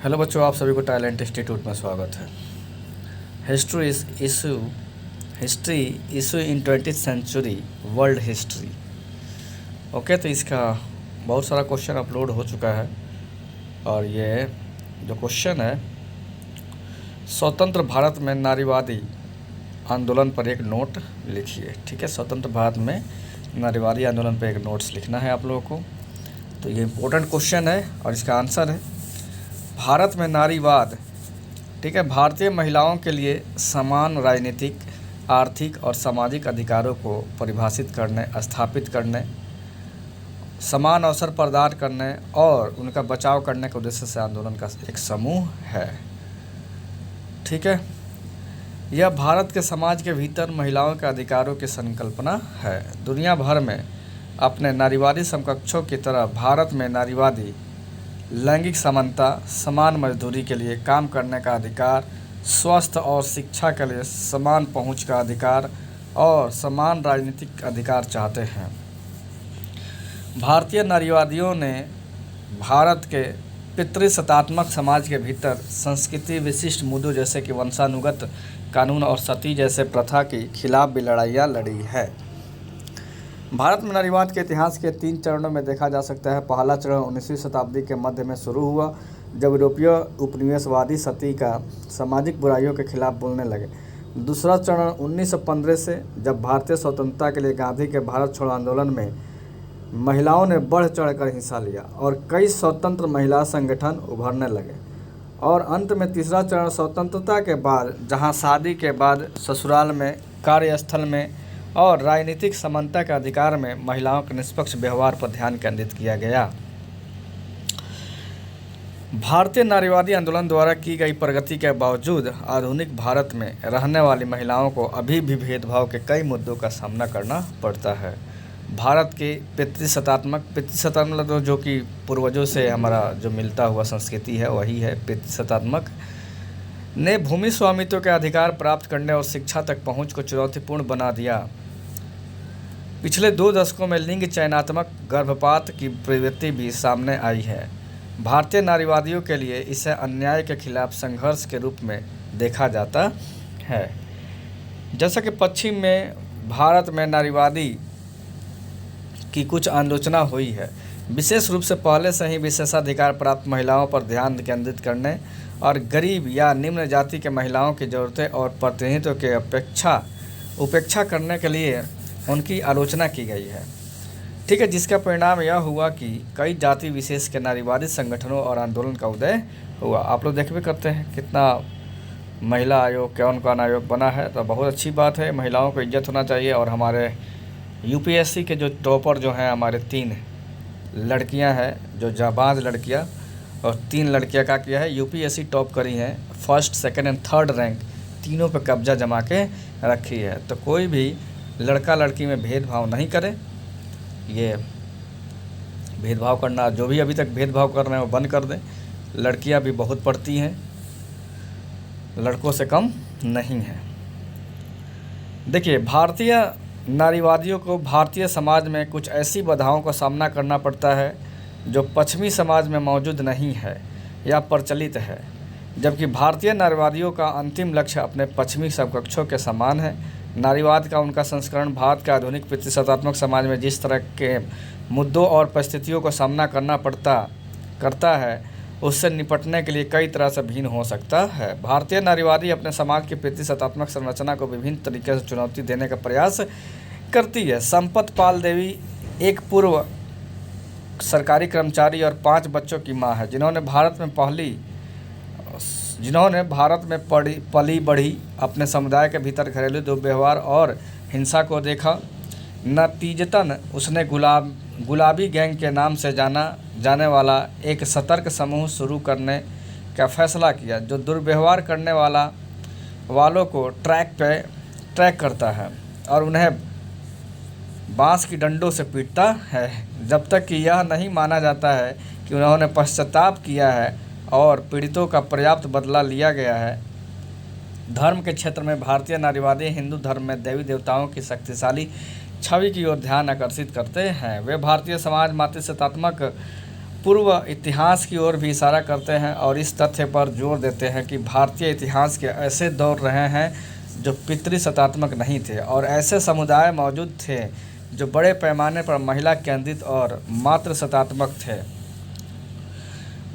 Hello बच्चों, आप सभी को टैलेंट इंस्टीट्यूट में स्वागत है। History issue history issue in 20th century world history. Okay, तो इसका बहुत सारा क्वेश्चन अपलोड हो चुका है और ये जो क्वेश्चन है, स्वतंत्र भारत में नारीवादी आंदोलन पर एक नोट लिखिए। ठीक है, स्वतंत्र भारत में नारीवादी आंदोलन पर एक नोट्स लिखना है आप लोगों को। तो ये इम्पोर्टेंट क्वेश्चन है और इसका आंसर है भारत में नारीवाद। ठीक है, भारतीय महिलाओं के लिए समान राजनीतिक, आर्थिक और सामाजिक अधिकारों को परिभाषित करने, स्थापित करने, समान अवसर प्रदान करने और उनका बचाव करने के उद्देश्य से आंदोलन का एक समूह है। ठीक है, यह भारत के समाज के भीतर महिलाओं के अधिकारों की संकल्पना है। दुनिया भर में अपने नारीवादी समकक्षों की तरह भारत में नारीवादी लैंगिक समानता, समान मजदूरी के लिए काम करने का अधिकार, स्वास्थ्य और शिक्षा के लिए समान पहुंच का अधिकार और समान राजनीतिक अधिकार चाहते हैं। भारतीय नारीवादियों ने भारत के पितृसत्तात्मक समाज के भीतर संस्कृति विशिष्ट मुद्दों जैसे कि वंशानुगत कानून और सती जैसे प्रथा के खिलाफ भी लड़ाइयाँ लड़ी है। भारत में नारीवाद के इतिहास के 3 चरणों में देखा जा सकता है। पहला चरण 19वीं शताब्दी के मध्य में शुरू हुआ, जब यूरोपीय उपनिवेशवादी सती का सामाजिक बुराइयों के खिलाफ बोलने लगे। दूसरा चरण 1915 से, जब भारतीय स्वतंत्रता के लिए गांधी के भारत छोड़ो आंदोलन में महिलाओं ने बढ़ चढ़कर हिस्सा लिया और कई स्वतंत्र महिला संगठन उभरने लगे। और अंत में तीसरा चरण स्वतंत्रता के बाद, जहाँ शादी के बाद ससुराल में, कार्यस्थल में और राजनीतिक समानता के अधिकार में महिलाओं के निष्पक्ष व्यवहार पर ध्यान केंद्रित किया गया। भारतीय नारीवादी आंदोलन द्वारा की गई प्रगति के बावजूद आधुनिक भारत में रहने वाली महिलाओं को अभी भी भेदभाव के कई मुद्दों का सामना करना पड़ता है। भारत के पितृसत्तात्मक मतलब जो कि पूर्वजों से हमारा जो मिलता हुआ संस्कृति है वही है पितृसत्तात्मक, ने भूमि स्वामित्व के अधिकार प्राप्त करने और शिक्षा तक पहुंच को चुनौतीपूर्ण बना दिया। पिछले 2 दशकों में लिंग चयनात्मक गर्भपात की प्रवृत्ति भी सामने आई है। भारतीय नारीवादियों के लिए इसे अन्याय के खिलाफ संघर्ष के रूप में देखा जाता है। जैसा कि पश्चिम में भारत में नारीवादी की कुछ आलोचना हुई है, विशेष रूप से पहले से ही विशेषाधिकार प्राप्त महिलाओं पर ध्यान केंद्रित करने और गरीब या निम्न जाति के महिलाओं की ज़रूरतें और प्रतिनिधित्व के उपेक्षा करने के लिए उनकी आलोचना की गई है। ठीक है, जिसका परिणाम यह हुआ कि कई जाति विशेष के नारीवादी संगठनों और आंदोलन का उदय हुआ। आप लोग देखबे करते हैं कितना महिला आयोग, कौन आयोग बना है, तो बहुत अच्छी बात है। महिलाओं को इज्जत होना चाहिए। और हमारे यूपीएससी के जो टॉपर जो हैं, हमारे 3 लड़कियां हैं, जो जाबाज लड़कियां, और 3 लड़कियां का किया है यूपीएससी टॉप करी हैं। 1st, 2nd and 3rd rank तीनों पे कब्जा जमा के रखी है। तो कोई भी लड़का लड़की में भेदभाव नहीं करे। ये भेदभाव करना, जो भी अभी तक भेदभाव कर रहे हैं वो बंद कर दें। लड़कियां भी बहुत पढ़ती हैं, लड़कों से कम नहीं हैं। देखिए, भारतीय नारीवादियों को भारतीय समाज में कुछ ऐसी बाधाओं का सामना करना पड़ता है जो पश्चिमी समाज में मौजूद नहीं है या प्रचलित है, जबकि भारतीय नारीवादियों का अंतिम लक्ष्य अपने पश्चिमी समकक्षों के समान है। नारीवाद का उनका संस्करण भारत के आधुनिक पितृसत्तात्मक समाज में जिस तरह के मुद्दों और परिस्थितियों का सामना करता है, उससे निपटने के लिए कई तरह से भिन्न हो सकता है। भारतीय नारीवादी अपने समाज की पितृसत्तात्मक संरचना को विभिन्न तरीके से चुनौती देने का प्रयास करती है। संपत पाल देवी एक पूर्व सरकारी कर्मचारी और 5 बच्चों की माँ है, जिन्होंने भारत में पली बढ़ी, अपने समुदाय के भीतर घरेलू दुर्व्यवहार और हिंसा को देखा। नतीजतन उसने गुलाबी गैंग के नाम से जाने वाला एक सतर्क समूह शुरू करने का फैसला किया, जो दुर्व्यवहार करने वालों को ट्रैक करता है और उन्हें बांस की डंडों से पीटता है, जब तक कि यह नहीं माना जाता है कि उन्होंने पश्चाताप किया है और पीड़ितों का पर्याप्त बदला लिया गया है। धर्म के क्षेत्र में भारतीय नारीवादी हिंदू धर्म में देवी देवताओं की शक्तिशाली छवि की ओर ध्यान आकर्षित करते हैं। वे भारतीय समाज मातृसत्तात्मक पूर्व इतिहास की ओर भी इशारा करते हैं और इस तथ्य पर जोर देते हैं कि भारतीय इतिहास के ऐसे दौर रहे हैं जो पितृसत्तात्मक नहीं थे और ऐसे समुदाय मौजूद थे जो बड़े पैमाने पर महिला केंद्रित और मातृसत्तात्मक थे।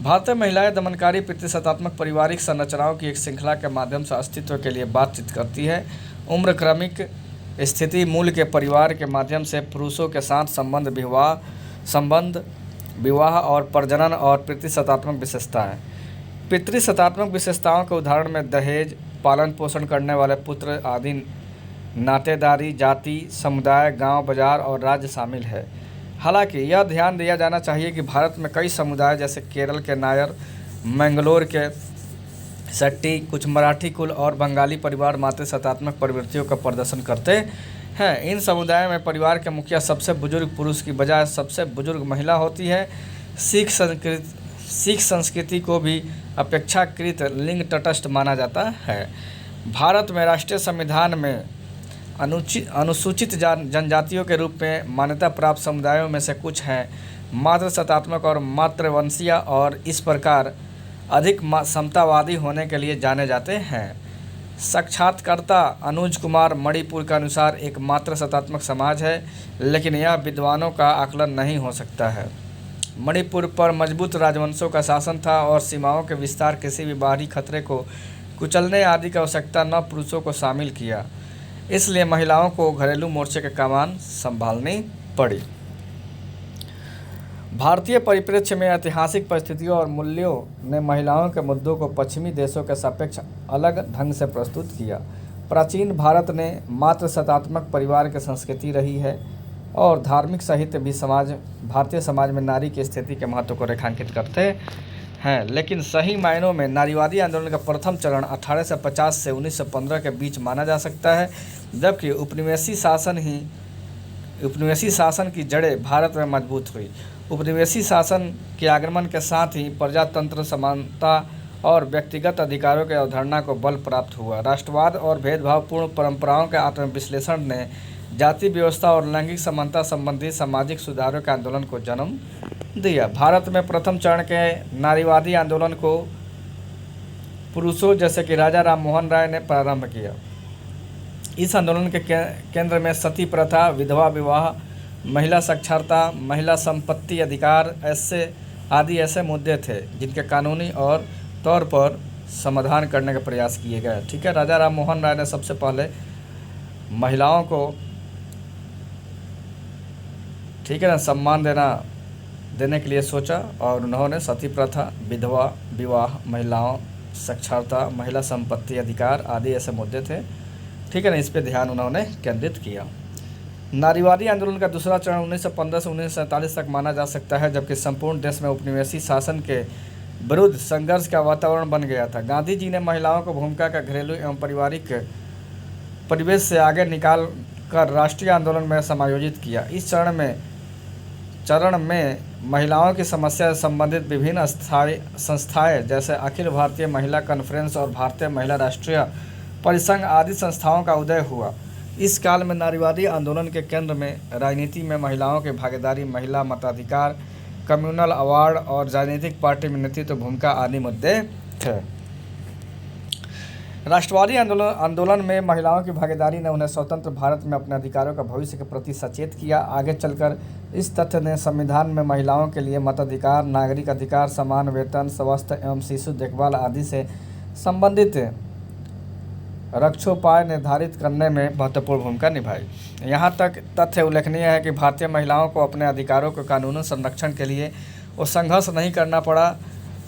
भारतीय महिलाएं दमनकारी पितृसत्तात्मक पारिवारिक संरचनाओं की एक श्रृंखला के माध्यम से अस्तित्व के लिए बातचीत करती है। उम्र क्रमिक स्थिति मूल के परिवार के माध्यम से पुरुषों के साथ संबंध विवाह और प्रजनन और पितृसत्तात्मक विशेषताएं। पितृसत्तात्मक विशेषताओं के उदाहरण में दहेज, पालन पोषण करने वाले पुत्र आदि, नातेदारी, जाति, समुदाय, गांव, बाजार और राज्य शामिल है। हालांकि यह ध्यान दिया जाना चाहिए कि भारत में कई समुदाय जैसे केरल के नायर, मैंगलोर के सेट्टी, कुछ मराठी कुल और बंगाली परिवार मातृसत्तात्मक प्रवृत्तियों का प्रदर्शन करते हैं। इन समुदायों में परिवार के मुखिया सबसे बुजुर्ग पुरुष की बजाय सबसे बुजुर्ग महिला होती है। सिख संस्कृति को भी अपेक्षाकृत लिंग तटस्थ माना जाता है। भारत में राष्ट्रीय संविधान में अनुसूचित जनजातियों के रूप में मान्यता प्राप्त समुदायों में से कुछ हैं मातृसत्तात्मक और मातृवंशीय और इस प्रकार अधिक समतावादी होने के लिए जाने जाते हैं। साक्षात्कारकर्ता अनुज कुमार मणिपुर के अनुसार एक मातृसत्तात्मक समाज है, लेकिन यह विद्वानों का आकलन नहीं हो सकता है। मणिपुर पर मजबूत राजवंशों का शासन था और सीमाओं के विस्तार किसी भी बाहरी खतरे को कुचलने आदि की आवश्यकता न पुरुषों को शामिल किया, इसलिए महिलाओं को घरेलू मोर्चे के कमान संभालनी पड़ी। भारतीय परिप्रेक्ष्य में ऐतिहासिक परिस्थितियों और मूल्यों ने महिलाओं के मुद्दों को पश्चिमी देशों के सापेक्ष अलग ढंग से प्रस्तुत किया। प्राचीन भारत ने मातृसत्तात्मक परिवार की संस्कृति रही है और धार्मिक साहित्य भी भारतीय समाज में नारी की स्थिति के महत्व को रेखांकित करते हैं, लेकिन सही मायनों में नारीवादी आंदोलन का प्रथम चरण 1850 से 1915 के बीच माना जा सकता है, जबकि उपनिवेशी शासन की जड़ें भारत में मजबूत हुई। उपनिवेशी शासन के आगमन के साथ ही प्रजातंत्र, समानता और व्यक्तिगत अधिकारों की अवधारणा को बल प्राप्त हुआ। राष्ट्रवाद और भेदभावपूर्ण परंपराओं के आत्मविश्लेषण ने जाति व्यवस्था और लैंगिक समानता संबंधी सामाजिक सुधारों के आंदोलन को जन्म दिया। भारत में प्रथम चरण के नारीवादी आंदोलन को पुरुषों जैसे कि राजा राम मोहन राय ने प्रारंभ किया। इस आंदोलन के केंद्र में सती प्रथा, विधवा विवाह, महिला साक्षरता, महिला संपत्ति अधिकार आदि ऐसे मुद्दे थे जिनके कानूनी और तौर पर समाधान करने का प्रयास किए गए। ठीक है, राजा राम मोहन राय ने सबसे पहले महिलाओं को सम्मान देने के लिए सोचा और उन्होंने सती प्रथा, विधवा विवाह, महिलाओं साक्षरता, महिला संपत्ति अधिकार आदि ऐसे मुद्दे थे, ठीक है ना, इस पे ध्यान उन्होंने केंद्रित किया। नारीवादी आंदोलन का दूसरा चरण 1915 से 1947 तक माना जा सकता है, जबकि संपूर्ण देश में उपनिवेशी शासन के विरुद्ध संघर्ष का वातावरण बन गया था। गांधी जी ने महिलाओं को भूमिका का घरेलू एवं पारिवारिक परिवेश से आगे निकाल कर राष्ट्रीय आंदोलन में समायोजित किया। इस चरण में महिलाओं की समस्या से संबंधित विभिन्न संस्थाएं जैसे अखिल भारतीय महिला कॉन्फ्रेंस और भारतीय महिला राष्ट्रीय परिसंघ आदि संस्थाओं का उदय हुआ। इस काल में नारीवादी आंदोलन के केंद्र में राजनीति में महिलाओं की भागीदारी, महिला मताधिकार, कम्युनल अवार्ड और राजनीतिक पार्टी में नेतृत्व भूमिका आदि मुद्दे थे। राष्ट्रवादी आंदोलन में महिलाओं की भागीदारी ने उन्हें स्वतंत्र भारत में अपने अधिकारों का भविष्य के प्रति सचेत किया। आगे चलकर इस तथ्य ने संविधान में महिलाओं के लिए मताधिकार, नागरिक अधिकार, समान वेतन, स्वास्थ्य एवं शिशु देखभाल आदि से संबंधित रक्षोपाय निर्धारित करने में महत्वपूर्ण भूमिका निभाई। यहाँ तक तथ्य उल्लेखनीय है कि भारतीय महिलाओं को अपने अधिकारों के कानूनी संरक्षण के लिए वो संघर्ष नहीं करना पड़ा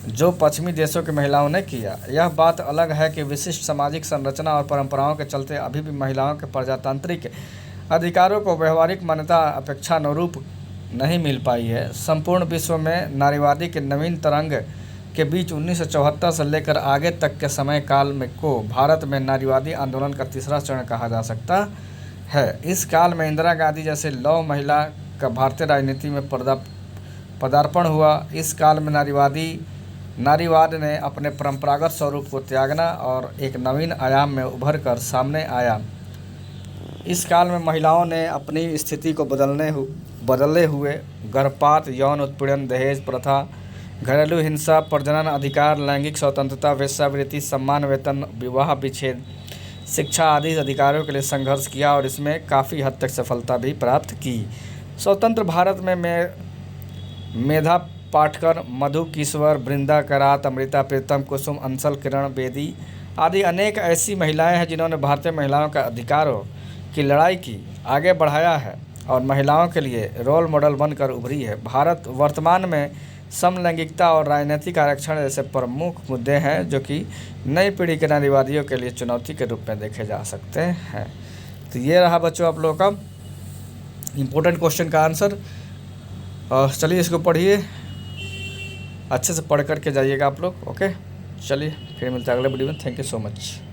जो पश्चिमी देशों की महिलाओं ने किया। यह बात अलग है कि विशिष्ट सामाजिक संरचना और परंपराओं के चलते अभी भी महिलाओं के प्रजातांत्रिक अधिकारों को व्यवहारिक मान्यता अपेक्षानुरूप नहीं मिल पाई है। संपूर्ण विश्व में नारीवादी के नवीन तरंग के बीच 1974 से लेकर आगे तक के समय काल में को भारत में नारीवादी आंदोलन का तीसरा चरण कहा जा सकता है। इस काल में इंदिरा गांधी जैसे लौह महिला का भारतीय राजनीति में पदार्पण हुआ। इस काल में नारीवाद ने अपने परंपरागत स्वरूप को त्यागना और एक नवीन आयाम में उभर कर सामने आया। इस काल में महिलाओं ने अपनी स्थिति को बदले हुए गर्भपात, यौन उत्पीड़न, दहेज प्रथा, घरेलू हिंसा, प्रजनन अधिकार, लैंगिक स्वतंत्रता, वेश्यावृत्ति, सम्मान वेतन, विवाह विच्छेद, शिक्षा आदि अधिकारों के लिए संघर्ष किया और इसमें काफ़ी हद तक सफलता भी प्राप्त की। स्वतंत्र भारत में मेधा पाटकर, मधु किश्वर, बृंदा करात, अमृता प्रीतम, कुसुम अंसल, किरण बेदी आदि अनेक ऐसी महिलाएं हैं जिन्होंने भारतीय महिलाओं का अधिकारों की लड़ाई की, आगे बढ़ाया है और महिलाओं के लिए रोल मॉडल बनकर उभरी है। भारत वर्तमान में समलैंगिकता और राजनीतिक आरक्षण जैसे प्रमुख मुद्दे हैं जो कि नई पीढ़ी के नारीवादियों के लिए चुनौती के रूप में देखे जा सकते हैं। तो ये रहा बच्चों आप लोगों का इम्पोर्टेंट क्वेश्चन का आंसर। चलिए इसको पढ़िए, अच्छे से पढ़ करके जाइएगा आप लोग। ओके, चलिए फिर मिलते हैं अगले वीडियो में। Thank you so much.